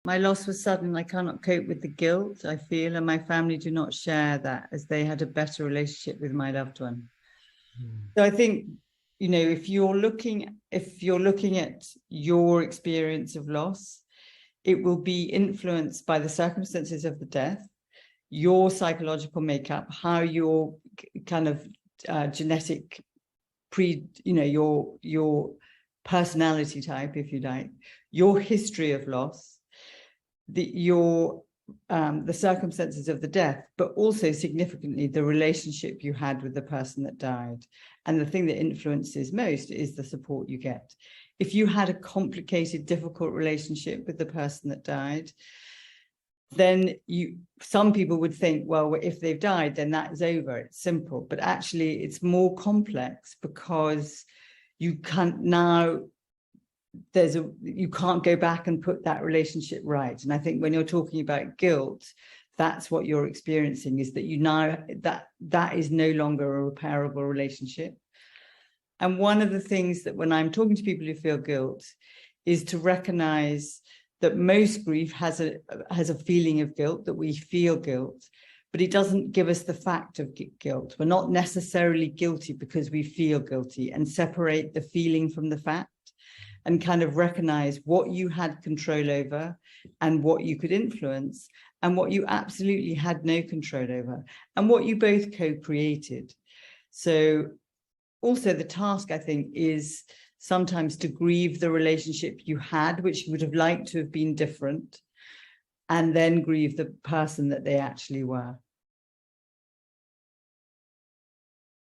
My loss was sudden. I cannot cope with the guilt I feel, and my family do not share that, as they had a better relationship with my loved one. So I think, if you're looking at your experience of loss, it will be influenced by the circumstances of the death, your psychological makeup, how your kind of genetic your personality type, if you like, your history of loss, the circumstances of the death, but also significantly the relationship you had with the person that died. And the thing that influences most is the support you get. If you had a complicated, difficult relationship with the person that died, then some people would think, well, if they've died, then that is over. It's simple. But actually, it's more complex, because you can't now. You can't go back and put that relationship right. And I think when you're talking about guilt, that's what you're experiencing, is that that is no longer a repairable relationship. And one of the things that when I'm talking to people who feel guilt is to recognize that most grief has a feeling of guilt, that we feel guilt, but it doesn't give us the fact of guilt. We're not necessarily guilty because we feel guilty, and separate the feeling from the fact, and kind of recognize what you had control over and what you could influence, and what you absolutely had no control over, and what you both co-created. So also the task, I think, is sometimes to grieve the relationship you had, which you would have liked to have been different, and then grieve the person that they actually were.